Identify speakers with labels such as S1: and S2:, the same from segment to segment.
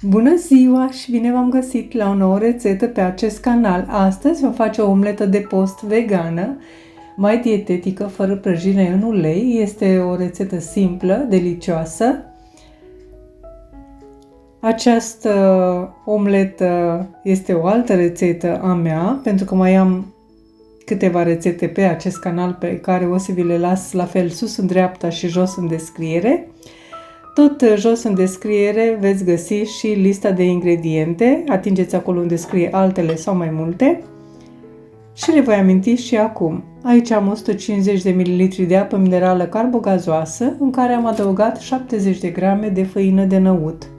S1: Bună ziua și bine v-am găsit la o nouă rețetă pe acest canal. Astăzi vom face o omletă de post vegană, mai dietetică, fără prăjire în ulei. Este o rețetă simplă, delicioasă. Această omletă este o altă rețetă a mea, pentru că mai am câteva rețete pe acest canal pe care o să vi le las la fel sus în dreapta și jos în descriere. Tot jos în descriere veți găsi și lista de ingrediente, atingeți acolo unde scrie altele sau mai multe și le voi aminti și acum. Aici am 150 de ml de apă minerală carbogazoasă în care am adăugat 70 de grame de făină de năut,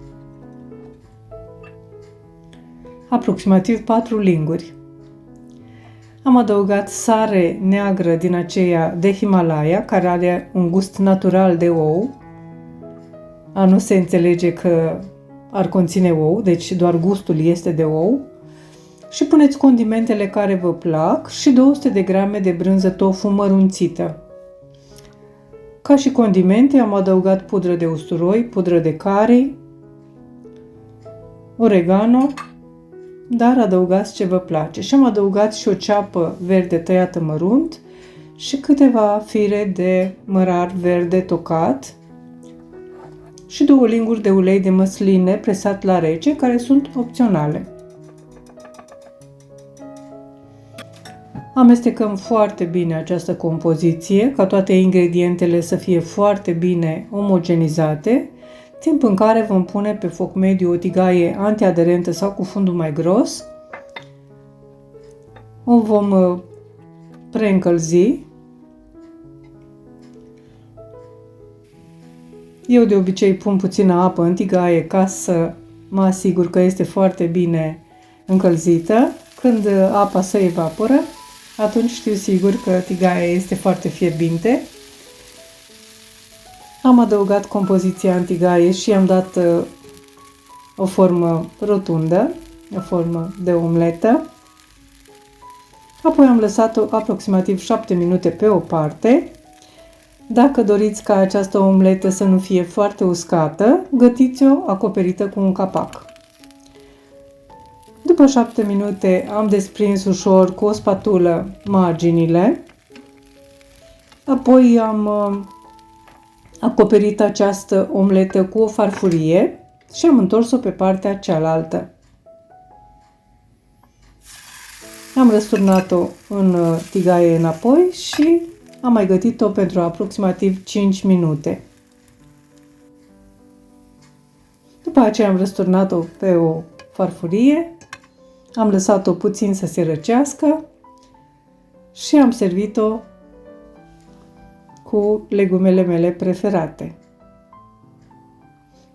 S1: aproximativ 4 linguri. Am adăugat sare neagră din aceea de Himalaya, care are un gust natural de ou. Nu se înțelege că ar conține ou, deci doar gustul este de ou. Și puneți condimentele care vă plac și 200 de grame de brânză tofu mărunțită. Ca și condimente am adăugat pudră de usturoi, pudră de curry, oregano, dar adăugați ce vă place. Și am adăugat și o ceapă verde tăiată mărunt și câteva fire de mărar verde tocat și 2 linguri de ulei de măsline presat la rece, care sunt opționale. Amestecăm foarte bine această compoziție, ca toate ingredientele să fie foarte bine omogenizate, timp în care vom pune pe foc mediu o tigaie antiaderentă sau cu fundul mai gros. O vom preîncălzi. Eu de obicei pun puțină apă în tigaie ca să mă asigur că este foarte bine încălzită. Când apa se evaporă, atunci știu sigur că tigaia este foarte fierbinte. Am adăugat compoziția în tigaie și am dat o formă rotundă, o formă de omletă. Apoi am lăsat-o aproximativ 7 minute pe o parte. Dacă doriți ca această omletă să nu fie foarte uscată, gătiți-o acoperită cu un capac. După 7 minute am desprins ușor cu o spatulă marginile. Apoi am acoperit această omletă cu o farfurie și am întors-o pe partea cealaltă. Am răsturnat-o în tigaie înapoi și am mai gătit-o pentru aproximativ 5 minute. După aceea am răsturnat-o pe o farfurie, am lăsat-o puțin să se răcească și am servit-o cu legumele mele preferate.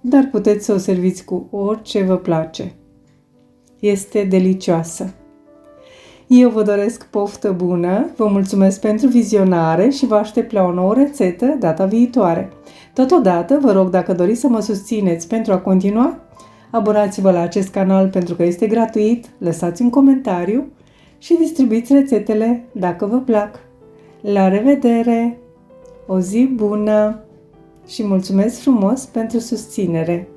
S1: Dar puteți să o serviți cu orice vă place. Este delicioasă! Eu vă doresc poftă bună, vă mulțumesc pentru vizionare și vă aștept la o nouă rețetă data viitoare. Totodată, vă rog, dacă doriți să mă susțineți pentru a continua, abonați-vă la acest canal pentru că este gratuit, lăsați un comentariu și distribuiți rețetele dacă vă plac. La revedere! O zi bună și mulțumesc frumos pentru susținere!